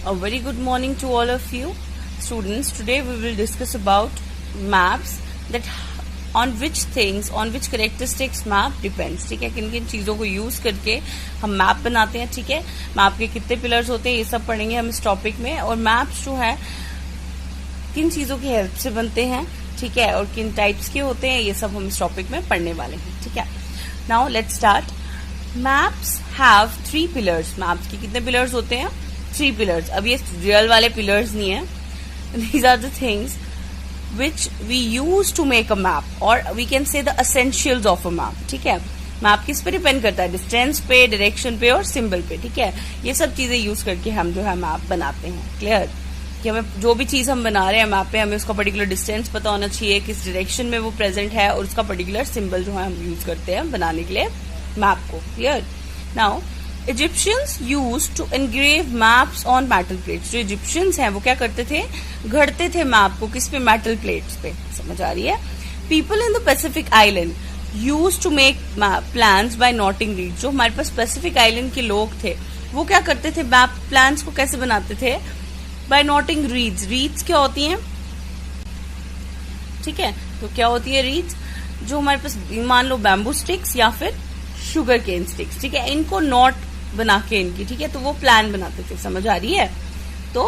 A very good morning to all of you students. Today we will discuss about maps, that on which characteristics map depends. ठीक है, किन किन चीजों को use करके हम मैप बनाते हैं. ठीक है, मैप के कितने पिलर्स होते हैं ये सब पढ़ेंगे हम इस टॉपिक में. और मैप्स जो है किन चीजों की हेल्प से बनते हैं, ठीक है, और किन टाइप्स के होते हैं ये सब हम इस टॉपिक में पढ़ने वाले हैं. ठीक है, now let's start. Maps have 3 pillars. Maps के कितने पिलर्स होते हैं? 3 पिलर्स. अब ये रियल वाले पिलर्स नहीं है. These are the things which we use to make a map, or we can say the essentials of a map. ठीक है, मैप किस पे डिपेंड करता है? डिस्टेंस पे, डायरेक्शन पे और सिंबल पे. ठीक है, ये सब चीजें यूज करके हम जो है मैप बनाते हैं. क्लियर? कि हमें जो भी चीज हम बना रहे हैं मैप पे, हमें उसका पर्टिकुलर डिस्टेंस पता होना चाहिए, किस डायरेक्शन में वो प्रेजेंट है, और उसका पर्टिकुलर सिंबल जो है हम यूज करते हैं बनाने के लिए मैप को. Clear? Now Egyptians used to engrave maps on metal plates. जो इजिप्शियंस हैं वो क्या करते थे? घड़ते थे मैप को किस पे? मेटल प्लेट्स पे. समझ आ रही है? People in the Pacific island used to make plans by noting reeds. जो हमारे पास पैसिफिक आइलैंड के लोग थे वो क्या करते थे? मैप प्लान्स को कैसे बनाते थे? Bye noting reads. रीड्स क्या होती हैं? ठीक है, तो क्या होती है रीड्स? जो हमारे पास मान लो बैम्बू स्टिक्स या फिर शुगर केन स्टिक्स. ठीक है, इनको नोट बना के इनकी, ठीक है, तो वो प्लान बनाते थे. समझ आ रही है? तो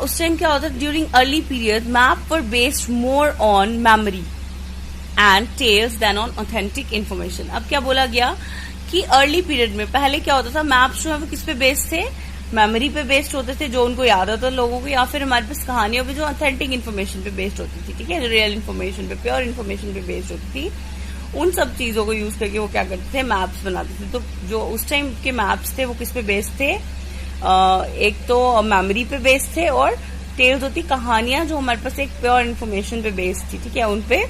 उस टाइम क्या होता है? During early period map were based more on memory and tales then on authentic information. अब क्या बोला गया कि अर्ली पीरियड में पहले क्या होता था? मैप्स जो है वो किस पे बेस्ड थे? मेमोरी पे बेस्ड होते थे, जो उनको याद होता लोगों को, या फिर हमारे पास कहानियों पे जो ऑथेंटिक इन्फॉर्मेशन पे बेस्ड होती थी. ठीक है, रियल इन्फॉर्मेशन पे, प्योर इन्फॉर्मेशन पे बेस्ड होती थी. उन सब चीजों को यूज करके वो क्या करते थे? मैप्स बनाते थे. तो जो उस टाइम के मैप्स थे वो किस पे बेस्ड थे? एक तो मेमोरी पे बेस्ड थे, और टेल्स होती कहानियां जो हमारे पास एक प्योर इन्फॉर्मेशन पे बेस्ड थी. ठीक है, उन पे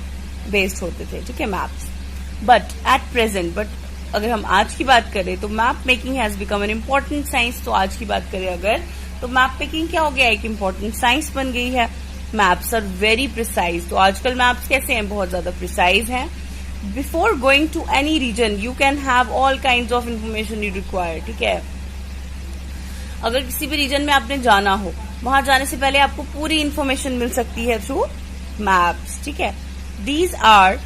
बेस्ड होते थे. ठीक है, maps. But at present, but अगर हम आज की बात करें तो map making has become an important science. तो आज की बात करें अगर, तो मैप मेकिंग क्या हो गया? एक इम्पोर्टेंट साइंस बन गई है. Maps are very precise. तो आजकल मैप्स कैसे हैं? बहुत ज्यादा प्रिसाइज हैं. Before going to any region you can have all kind of information you require. ठीक है, अगर किसी भी रीजन में आपने जाना हो, वहां जाने से पहले आपको पूरी इन्फॉर्मेशन मिल सकती है थ्रू मैप्स. ठीक है, these are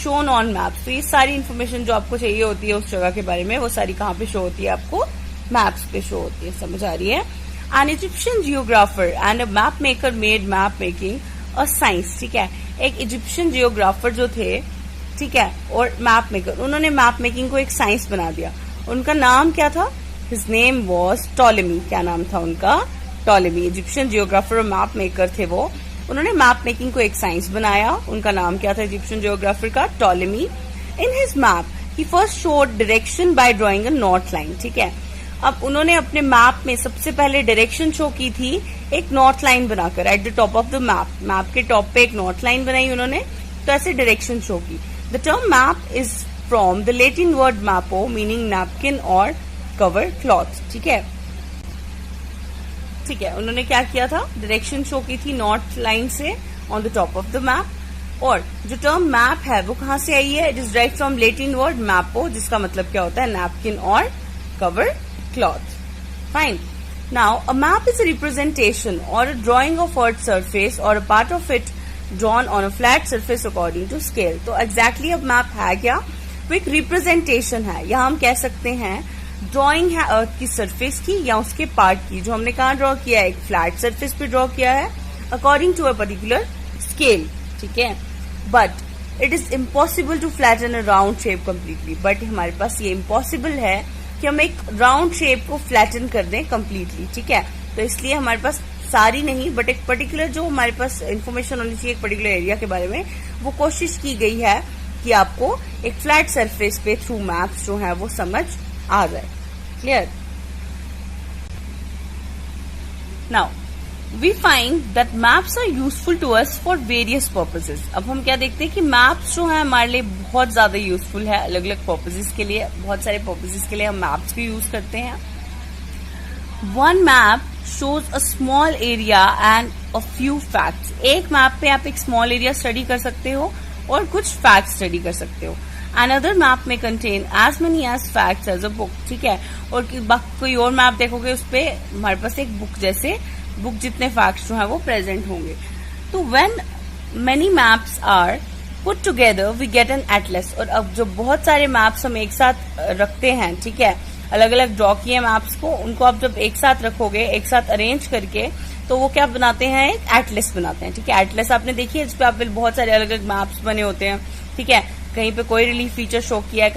shown on maps. तो ये सारी इन्फॉर्मेशन जो आपको चाहिए होती है उस जगह के बारे में, वो सारी कहाँ पे शो होती है? आपको मैप्स पे शो होती है. समझ आ रही है? An Egyptian geographer and a map maker made map making a science. ठीक है, एक इजिप्शियन जियोग्राफर जो थे, ठीक है, और मैप मेकर, उन्होंने मैप मेकिंग को एक साइंस बना दिया. उनका नाम क्या था? His name was Ptolemy. क्या नाम था उनका? टॉलेमी. इजिप्शियन जियोग्राफर और मैप मेकर थे वो. उन्होंने मैप मेकिंग को एक साइंस बनाया. उनका नाम क्या था इजिप्शियन जियोग्राफर का? Ptolemy. In his map he first showed direction by drawing a north line. ठीक है, अब उन्होंने अपने मैप में सबसे पहले डायरेक्शन शो की थी एक नॉर्थ लाइन बनाकर. At the top of the map, map के टॉप पे एक नॉर्थ लाइन बनाई उन्होंने, तो ऐसे डायरेक्शन शो की. The term map is from the Latin word mappo, meaning napkin or cover cloth. ठीक है, ठीक है, उन्होंने क्या किया था? डायरेक्शन शो की थी नॉर्थ लाइन से on the top of the map. और जो टर्म मैप है वो कहाँ से आई है? It is right from Latin word mappa, जिसका मतलब क्या होता है? नैपकिन और cover cloth. Fine. Now a map is a representation or a drawing of earth surface or a part of it drawn on a flat surface according to scale. तो exactly अब map है क्या? वो एक representation है, या हम कह सकते हैं ड्राइंग है अर्थ की सरफेस की या उसके पार्ट की, जो हमने कहाँ ड्रॉ किया है? एक फ्लैट सरफेस पे ड्रॉ किया है according to a particular scale. ठीक है, but it is impossible to flatten a round shape completely. But हमारे पास ये इम्पॉसिबल है कि हम एक राउंड शेप को फ्लैटन कर दें कम्प्लीटली. ठीक है, तो इसलिए हमारे पास सारी नहीं, बट एक पर्टिकुलर जो हमारे पास इन्फॉर्मेशन होनी चाहिए एक पर्टिकुलर एरिया के बारे में, वो कोशिश की गई है कि आपको एक फ्लैट सरफेस पे थ्रू मैप्स जो है वो समझ आ जाए. Clear? Now we find that maps are useful to us for various purposes. अब हम क्या देखते हैं कि मैप्स जो है हमारे लिए बहुत ज्यादा यूजफुल है. अलग अलग पर्पसेस के लिए, बहुत सारे पर्पसेस के लिए हम मैप्स भी यूज करते हैं. One map shows a small area and a few facts. एक मैप पे आप एक स्मॉल एरिया स्टडी कर सकते हो और कुछ फैक्ट स्टडी कर सकते हो. Another map may contain as many as facts as a book, ठीक है। और कोई और मैप देखोगे उस पे हमारे पास एक बुक जैसे बुक जितने फैक्ट्स जो है वो प्रेजेंट होंगे। तो when many maps are put together we get an atlas. और अब जो बहुत सारे मैप्स हम एक साथ रखते हैं, ठीक है, अलग अलग ड्रॉ किए मैप्स को, उनको आप जब एक साथ रखोगे, एक साथ अरेंज करके, तो वो क्या बनाते हैं, एक एटलस बनाते हैं, ठीक है। एटलस आपने देखी है, जिसपे आप बहुत सारे अलग अलग मैप्स बने होते हैं, ठीक है। कहीं पे कोई रिलीफ फीचर शो किया है,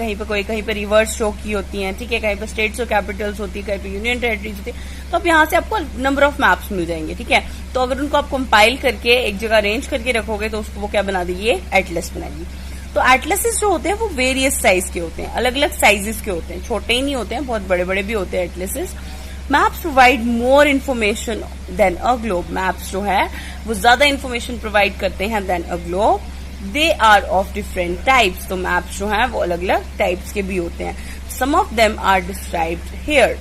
कहीं पे रिवर्स शो की होती है, ठीक है। कहीं पे स्टेट्स और कैपिटल्स होती है, कहीं पे यूनियन टेरिटरीज होती है। तो अब यहाँ से आपको नंबर ऑफ मैप्स मिल जाएंगे, ठीक है। तो अगर उनको आप कंपाइल करके एक जगह अरेंज करके रखोगे तो उसको वो क्या बना देगी, एक एटलस बनाएगी। तो एटलसेस जो होते हैं वो वेरियस साइज के होते हैं, अलग अलग साइजेस के होते हैं, छोटे ही नहीं होते हैं, बहुत बड़े बड़े भी होते हैं atlases. Maps provide more information than a globe. Maps जो है वो ज्यादा इन्फॉर्मेशन प्रोवाइड करते हैं than a globe. They are of different types. तो मैप्स जो है वो अलग अलग टाइप्स के भी होते हैं। Some of them are described here.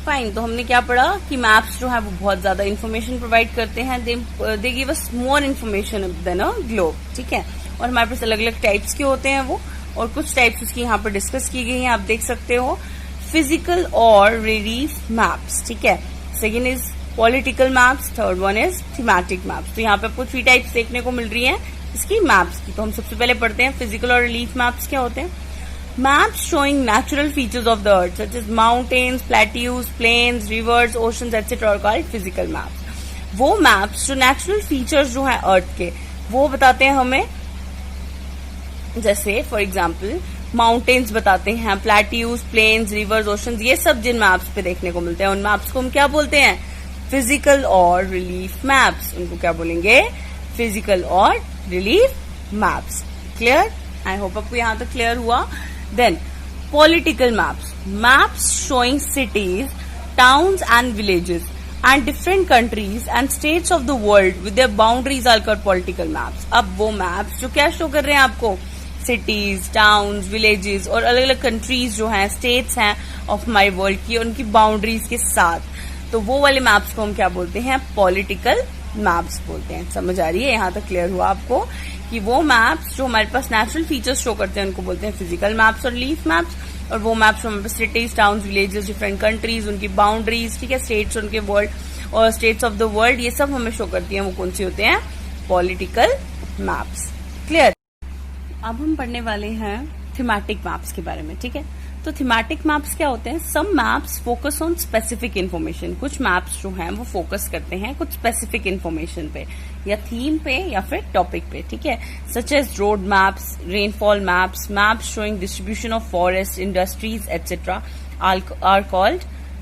Fine, तो हमने क्या पढ़ा कि मैप्स जो है वो बहुत ज्यादा इन्फॉर्मेशन प्रोवाइड करते हैं, they give us more information than a globe, ठीक है। और हमारे पास अलग अलग टाइप्स के होते हैं वो, और कुछ टाइप्स उसकी यहाँ पर डिस्कस की गई हैं, आप देख सकते हो। फिजिकल और रिलीफ मैप्स, ठीक है। Second is political maps, third one is thematic maps. तो यहाँ पे आपको 3 टाइप्स देखने को मिल रही हैं इसकी मैप्स की। तो हम सबसे पहले पढ़ते हैं फिजिकल और रिलीफ मैप्स क्या होते हैं। Maps showing natural features of the earth such as mountains, plateaus, plains, rivers, oceans, etc. are called physical maps. वो maps जो natural features जो है अर्थ के वो बताते हैं हमें, जैसे फॉर एग्जाम्पल माउंटेन्स बताते हैं, प्लेट्यूज, प्लेन्स, रिवर्स, ओशंस, ये सब जिन मैप्स पे देखने को मिलते हैं उन मैप्स को हम क्या बोलते हैं, फिजिकल और रिलीफ मैप्स। उनको क्या बोलेंगे, फिजिकल और relief maps. Clear? I hope आपको यहाँ तक क्लियर हुआ। Then, political maps. Maps showing cities, towns and villages and different countries and states of the world with their boundaries are called political maps. अब वो maps जो क्या show कर रहे हैं आपको, cities, towns, villages और अलग अलग countries जो हैं, states हैं of my world की, उनकी boundaries के साथ, तो वो वाले maps को हम क्या बोलते हैं, political maps बोलते हैं। समझ आ रही है? यहाँ तक क्लियर हुआ आपको कि वो मैप्स जो हमारे पास नेचुरल फीचर्स शो करते हैं उनको बोलते हैं फिजिकल मैप्स और रिलीफ मैप्स, और वो मैप्स जो हमारे पास cities, towns, villages, different countries, उनकी बाउंड्रीज, ठीक है, स्टेट्स, उनके वर्ल्ड और स्टेट्स ऑफ द वर्ल्ड, ये सब हमें शो करती हैं, वो कौन सी होते हैं, पॉलिटिकल मैप्स। क्लियर? अब हम पढ़ने वाले हैं थीमेटिक मैप्स के बारे में, ठीक है। तो थीमेटिक मैप्स क्या होते हैं, some maps focus on specific information. कुछ मैप्स जो हैं वो फोकस करते हैं कुछ स्पेसिफिक इन्फॉर्मेशन पे, या थीम पे, या फिर टॉपिक पे, ठीक है। Such as road maps, rainfall maps, maps showing distribution of forest, industries etcetera are called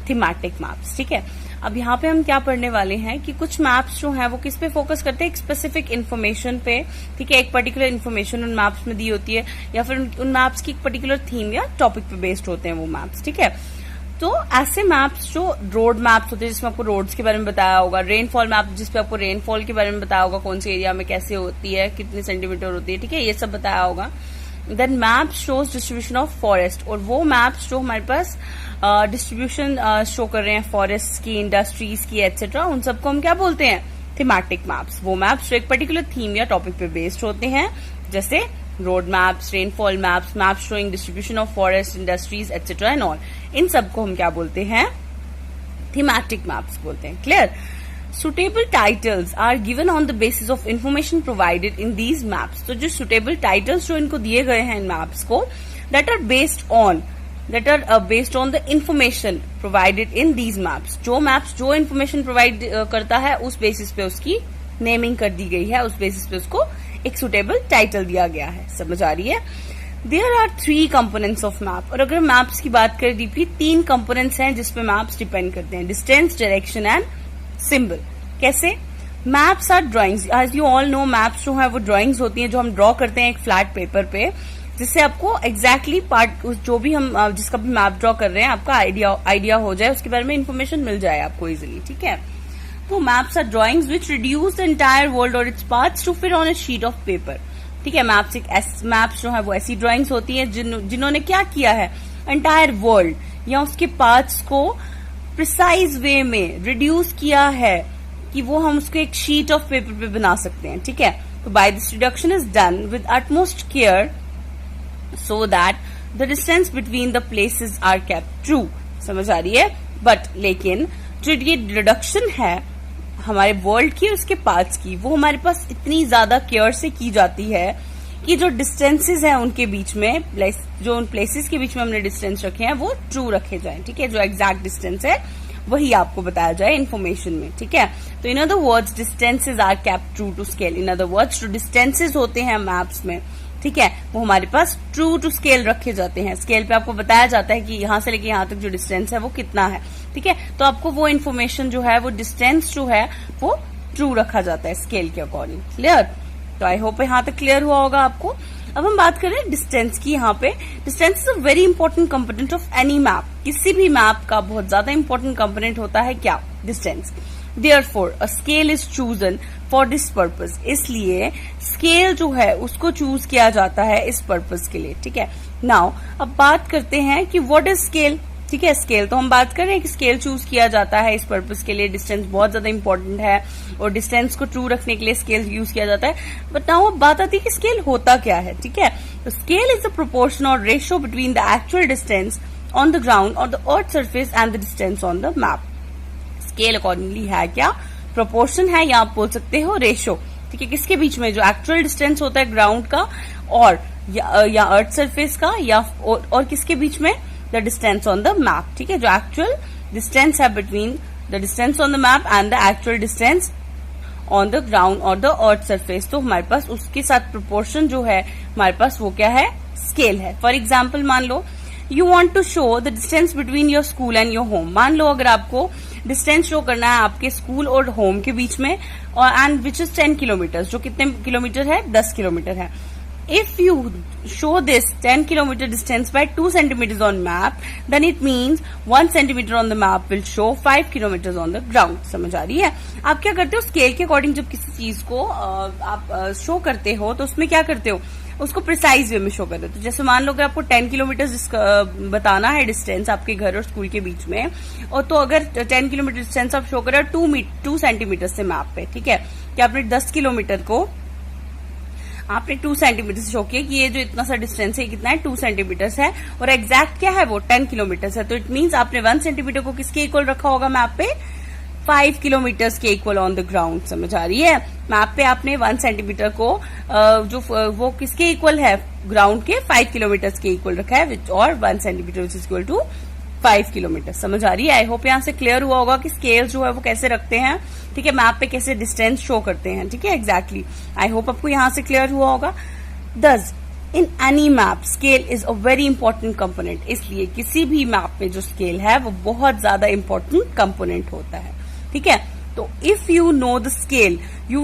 thematic maps, ठीक है। अब यहाँ पे हम क्या पढ़ने वाले हैं कि कुछ मैप्स जो हैं वो किस पे फोकस करते हैं, एक स्पेसिफिक इन्फॉर्मेशन पे, ठीक है। एक पर्टिकुलर इन्फॉर्मेशन उन मैप्स में दी होती है, या फिर उन मैप्स की एक पर्टिकुलर थीम या टॉपिक पे बेस्ड होते हैं वो मैप्स, ठीक है। तो ऐसे मैप्स जो रोड मैप्स होते हैं जिसमें आपको रोड्स के बारे में बताया होगा, रेनफॉल मैप जिसपे आपको रेनफॉल के बारे में बताया होगा, कौन से एरिया में कैसे होती है, कितने सेंटीमीटर होती है, ठीक है, ये सब बताया होगा। Then map shows distribution of forest, और वो मैप्स जो हमारे पास डिस्ट्रीब्यूशन शो कर रहे हैं फॉरेस्ट की, इंडस्ट्रीज की एटसेट्रा, उन सबको हम क्या बोलते हैं, थीमेटिक मैप्स। वो मैप्स जो एक पर्टिकुलर थीम या टॉपिक पे बेस्ड होते हैं, जैसे road maps, rainfall maps, maps showing distribution of forest, industries etcetera and all, इन सबको हम क्या बोलते हैं, थीमेटिक मैप्स बोलते हैं। Clear? Suitable titles are given on the basis of information provided in these maps. तो जो suitable titles जो इनको दिए गए हैं इन maps को, that are based on the information provided in these maps. जो maps जो information provide करता है उस basis पे उसकी naming कर दी गई है, उस basis पे उसको एक suitable title दिया गया है। समझ आ रही है? There are 3 components of map. और अगर maps की बात करें डीपली, 3 components हैं जिसपे maps depend करते हैं, distance, direction and सिंबल। कैसे? Maps are drawings, as you all know, maps जो है वो ड्राइंग्स होती हैं जो हम ड्रॉ करते हैं एक फ्लैट पेपर पे, जिससे आपको एग्जैक्टली पार्ट जो भी हम जिसका भी मैप ड्रॉ कर रहे हैं आपका आइडिया हो जाए, उसके बारे में इन्फॉर्मेशन मिल जाए आपको इजिली, ठीक है। तो maps are drawings which reduce the entire world or its parts to fit on a sheet of paper, ठीक है। मैप्स जो है वो ऐसी ड्राइंग्स होती है जिन्होंने क्या किया है, एंटायर वर्ल्ड या उसके पार्ट्स को प्रिसाइज वे में रिड्यूस किया है कि वो हम उसको एक शीट ऑफ पेपर पे बना सकते हैं, ठीक है। तो by this reduction is done with utmost care so that the distance between the places are kept true. समझ आ रही है? बट लेकिन जो ये रिडक्शन है हमारे वर्ल्ड की, उसके पार्ट्स की, वो हमारे पास इतनी ज्यादा केयर से की जाती है कि जो डिस्टेंसेस हैं उनके बीच में, जो उन प्लेसेस के बीच में हमने डिस्टेंस रखे हैं वो ट्रू रखे जाएं। ठीक है, जो एग्जैक्ट डिस्टेंस है वही आपको बताया जाए इन्फॉर्मेशन में। ठीक है, तो in other words distances are kept true to scale. In other words जो डिस्टेंसेस होते हैं मैप्स में, ठीक है, वो हमारे पास ट्रू टू स्केल रखे जाते हैं। स्केल पे आपको बताया जाता है कि यहां से लेके यहां तक जो डिस्टेंस है वो कितना है। ठीक है, तो आपको वो इन्फॉर्मेशन जो है, वो डिस्टेंस जो है वो ट्रू रखा जाता है स्केल के अकॉर्डिंग। क्लियर? तो आई होप यहां तक क्लियर हुआ होगा आपको। अब हम बात करें डिस्टेंस की। यहाँ पे distance is a very important component of any map. किसी भी मैप का बहुत ज्यादा इंपॉर्टेंट कंपोनेंट होता है क्या? Distance. Therefore, a scale is chosen for this purpose. इसलिए स्केल जो है उसको चूज किया जाता है इस पर्पस के लिए। ठीक है, नाउ अब बात करते हैं कि व्हाट इज स्केल। ठीक है, स्केल तो हम बात कर रहे हैं कि स्केल चूज किया जाता है इस पर्पस के लिए। डिस्टेंस बहुत ज्यादा इंपॉर्टेंट है और डिस्टेंस को ट्रू रखने के लिए स्केल यूज किया जाता है। बट नाउ अब बात आती है कि स्केल होता क्या है। ठीक है, तो scale is the proportion or ratio between the actual distance on the ground or the earth surface and the distance on the map. Scale accordingly है क्या? प्रोपोर्शन है, या आप बोल सकते हो रेशो। ठीक है, किसके बीच में? जो एक्चुअल डिस्टेंस होता है ग्राउंड का और या अर्थ सरफेस का, या और किसके बीच में? The distance on the map. ठीक है, जो एक्चुअल डिस्टेंस है between the distance on the map and the actual distance on the ground or the earth surface, तो हमारे पास उसके साथ प्रोपोर्शन जो है हमारे पास वो क्या है? स्केल है। फॉर एग्जाम्पल मान लो you want to show the distance between your school and your home. मान लो अगर आपको डिस्टेंस शो करना है आपके स्कूल और होम के बीच में, और एंड विच इज 10 किलोमीटर, जो कितने किलोमीटर है? 10 किलोमीटर है। If you show this 10 kilometre distance by 2 centimetre on map, then it means 1 centimetre on the map will show 5 kilometre on the ground. समझ आ रही है? आप क्या करते हो? स्केल के अकॉर्डिंग जब किसी चीज को आप शो करते हो तो उसमें क्या करते हो? उसको प्रिसाइज वे में शो करते हो। तो जैसे मान लो कि आपको 10 किलोमीटर बताना है डिस्टेंस आपके घर और स्कूल के बीच में, और तो अगर 10 किलोमीटर डिस्टेंस आप शो कर रहे हो 2 सेंटीमीटर से मैप पे, ठीक है, कि आपने 10 किलोमीटर को आपने 2 सेंटीमीटर से शो किया कि ये जो इतना सा डिस्टेंस है कितना है? 2 सेंटीमीटर है, और एग्जैक्ट क्या है वो? 10 किलोमीटर है। तो इट मीन्स आपने 1 सेंटीमीटर को किसके इक्वल रखा होगा मैप पे? 5 किलोमीटर के इक्वल ऑन द ग्राउंड। समझ आ रही है? मैप पे आपने 1 सेंटीमीटर को जो वो किसके इक्वल है? ग्राउंड के 5 किलोमीटर के इक्वल रखा है, और 1 centimetre which is equal to 5 kilometre. समझ आ रही है? आई होप यहाँ से क्लियर हुआ होगा कि स्केल जो है वो कैसे रखते हैं। ठीक है, मैप पे कैसे डिस्टेंस शो करते हैं। ठीक है, एग्जैक्टली। आई होप आपको यहाँ से क्लियर हुआ होगा। दस in any map scale is a very important component. इसलिए किसी भी मैप में जो स्केल है वो बहुत ज्यादा इंपॉर्टेंट कंपोनेंट होता है। ठीक है, तो if you know the scale you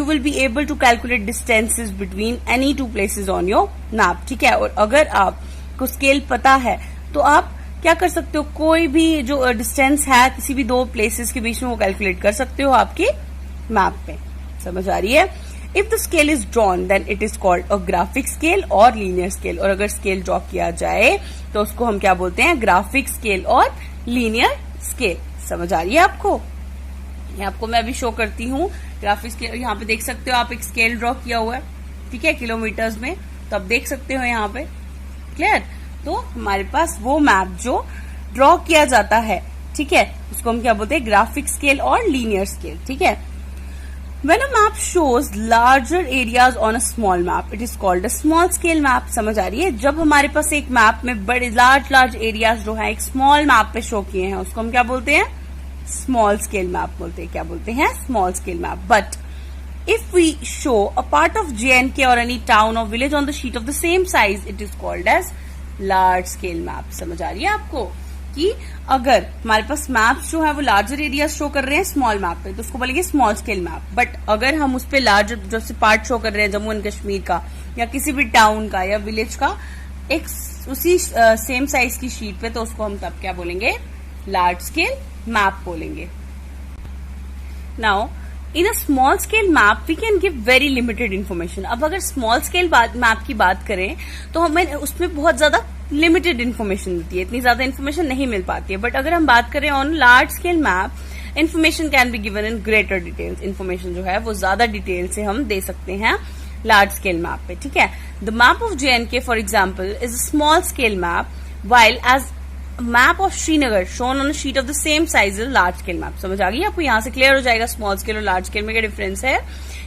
will be able to calculate distances between any two places on your map। ठीक है, और अगर आपको स्केल पता है तो आप क्या कर सकते हो? कोई भी जो डिस्टेंस है किसी भी 2 प्लेसेस के बीच में वो कैलकुलेट कर सकते हो आपके मैप पे। समझ आ रही है? If the scale is drawn then it is called a graphic scale or linear scale. और अगर स्केल ड्रॉ किया जाए तो उसको हम क्या बोलते हैं? Graphic scale or linear scale. समझ आ रही है आपको? आपको मैं अभी शो करती हूँ ग्राफिक स्केल। यहाँ पे देख सकते हो आप एक स्केल ड्रॉ किया हुआ है, ठीक है, किलोमीटर्स में। तो आप देख सकते हो यहाँ पे। क्लियर? तो हमारे पास वो मैप जो ड्रॉ किया जाता है, ठीक है, उसको हम क्या बोलते हैं? Graphic scale or linear scale. ठीक है, When a map shows larger areas on a small map, it is called a small scale map। समझ आ रही है? जब हमारे पास एक मैप में बड़े लार्ज एरियाज जो है एक स्मॉल मैप पे शो किए हैं उसको हम क्या बोलते हैं? स्मॉल स्केल मैप बोलते हैं। क्या बोलते हैं? Small scale map. But if we show a part of JNK or any town or village on the sheet of the same size, it is called as large scale map. समझ आ रही है आपको कि अगर हमारे पास मैप्स जो है वो लार्जर एरिया शो कर रहे हैं स्मॉल मैप पे तो उसको बोलेंगे स्मॉल स्केल मैप। बट अगर हम उस पे लार्जर जैसे पार्ट शो कर रहे हैं जम्मू एंड कश्मीर का या किसी भी टाउन का या विलेज का एक उसी सेम साइज की शीट पे, तो उसको हम तब क्या बोलेंगे? लार्ज स्केल मैप बोलेंगे। Now in a small scale map we can give very limited information. अब अगर स्मॉल स्केल मैप की बात करें तो हमें उसमें बहुत ज्यादा लिमिटेड इन्फॉर्मेशन मिलती है, इतनी ज्यादा इन्फॉर्मेशन नहीं मिल पाती है। बट अगर हम बात करें on large scale map, information can be given in greater details, information जो है वो ज्यादा डिटेल से हम दे सकते हैं लार्ज स्केल मैप पे, ठीक है। The map of JNK for example is a small scale map, while as map of Srinagar shown on a sheet of the same size large scale map. समझ आ गई आपको, यहाँ से क्लियर हो जाएगा स्मॉल स्केल और लार्ज स्केल में क्या डिफरेंस है।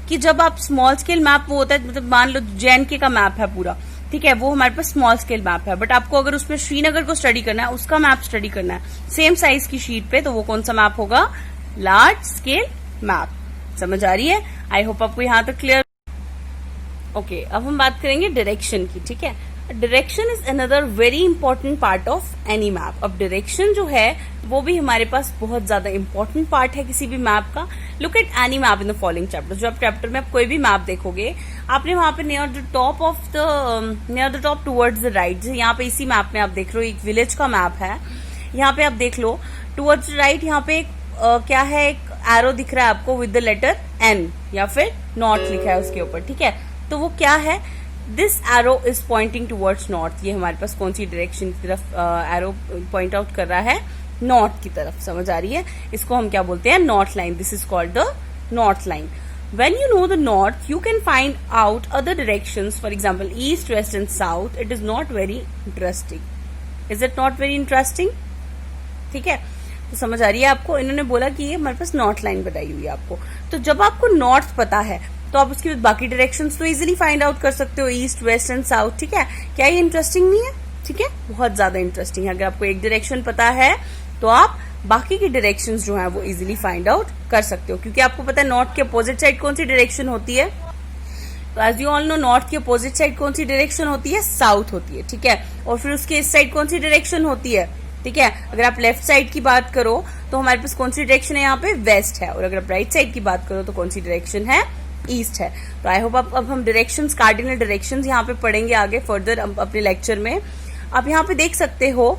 कि जब आप स्मॉल स्केल मैप वो होता है, मतलब मान लो JNK का मैप है पूरा, ठीक है, वो हमारे पास स्मॉल स्केल मैप है, बट आपको अगर उसमें श्रीनगर को स्टडी करना है, उसका मैप स्टडी करना है सेम साइज की शीट पे, तो वो कौन सा मैप होगा, लार्ज स्केल मैप। समझ आ रही है, आई होप आपको यहाँ तक क्लियर। ओके, अब हम बात करेंगे डायरेक्शन की, ठीक है। Direction is another very important part of any map. अब डायरेक्शन जो है वो भी हमारे पास बहुत ज्यादा इंपॉर्टेंट पार्ट है किसी भी मैप का। Look at any map in the following chapter. जो आप चैप्टर में आप कोई भी मैप देखोगे, आपने वहां पे near the top towards the right, जैसे यहाँ पे इसी मैप में आप देख रहे हो एक विलेज का मैप है, यहाँ पे आप देख लो टुवर्ड्स द राइट, यहाँ पे क्या है, एक एरो दिख रहा है आपको विद द लेटर N या फिर नॉर्थ लिखा है उसके ऊपर, ठीक है। तो वो क्या है, this arrow is pointing towards north. ये हमारे पास कौन सी डायरेक्शन की तरफ एरो पॉइंट आउट कर रहा है, नॉर्थ की तरफ। समझ आ रही है, इसको हम क्या बोलते हैं, north line. This is called the north line. When you know the north, you can find out other directions, for example, east, west and south. It is not very interesting. Is it not very interesting? ठीक है, तो समझ आ रही है आपको। इन्होंने बोला कि ये हमारे पास नॉर्थ लाइन बताई हुई है आपको। तो जब आपको नॉर्थ पता है तो आप उसके बाद बाकी डायरेक्शंस तो इजीली फाइंड आउट कर सकते हो, ईस्ट, वेस्ट एंड साउथ, ठीक है। क्या ये इंटरेस्टिंग नहीं है, ठीक है, बहुत ज्यादा इंटरेस्टिंग है। अगर आपको एक डायरेक्शन पता है तो आप बाकी की डायरेक्शंस जो है वो इजीली फाइंड आउट कर सकते हो, क्योंकि आपको पता है नॉर्थ के अपोजिट साइड कौन सी डायरेक्शन होती है। तो as you all know, north की अपोजिट साइड कौन सी डायरेक्शन होती है, साउथ होती है, ठीक है। और फिर उसके इस साइड कौन सी डायरेक्शन होती है, ठीक है। अगर आप लेफ्ट साइड की बात करो तो हमारे पास कौन सी डायरेक्शन है, यहाँ पे वेस्ट है। और अगर आप राइट साइड की बात करो तो कौन सी डायरेक्शन है, ईस्ट है। तो आई होप अब हम डायरेक्शंस, कार्डिनल डायरेक्शंस यहाँ पे पढ़ेंगे आगे फर्दर अपने लेक्चर में। आप यहाँ पे देख सकते हो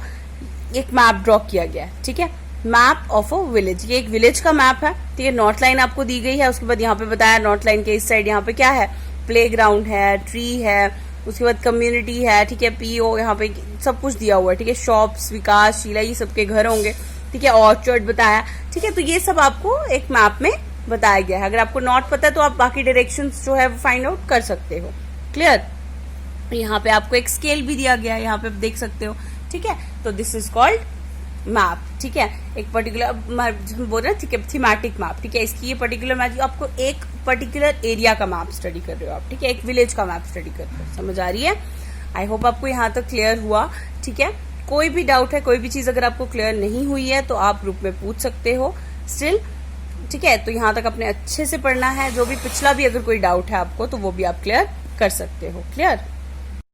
एक मैप ड्रॉ किया गया है, ठीक है, मैप ऑफ अ विलेज। ये एक विलेज का मैप है, ठीक है। नॉर्थ लाइन आपको दी गई है, उसके बाद यहाँ पे बताया नॉर्थ लाइन के इस साइड यहाँ पे क्या है, प्ले ग्राउंड है, ट्री है, उसके बाद कम्युनिटी है, ठीक है, PO यहाँ पे सब कुछ दिया हुआ है, ठीक है। शॉप्स, विकास, शीला, ये सबके घर होंगे, ठीक है। ऑर्चर्ड बताया, ठीक है। तो ये सब आपको एक मैप में बताया गया है। अगर आपको नॉर्थ पता है तो आप बाकी डायरेक्शंस जो है वो फाइंड आउट कर सकते हो। क्लियर। यहाँ पे आपको एक स्केल भी दिया गया है, यहाँ पे आप देख सकते हो, ठीक है। तो दिस इज कॉल्ड मैप, ठीक है। एक पर्टिकुलर बोल रहे हैं, ठीक है, थीमेटिक मैप, ठीक है। इसकी ये पर्टिकुलर मैप, आपको एक पर्टिकुलर एरिया का मैप स्टडी कर रहे हो आप, ठीक है, एक विलेज का मैप स्टडी कर रहे हो। समझ आ रही है, आई होप आपको यहाँ तक क्लियर हुआ, ठीक है। कोई भी डाउट है, कोई भी चीज अगर आपको क्लियर नहीं हुई है तो आप ग्रुप में पूछ सकते हो स्टिल, ठीक है। तो यहाँ तक अपने अच्छे से पढ़ना है, जो भी पिछला भी अगर कोई डाउट है आपको तो वो भी आप क्लियर कर सकते हो। क्लियर।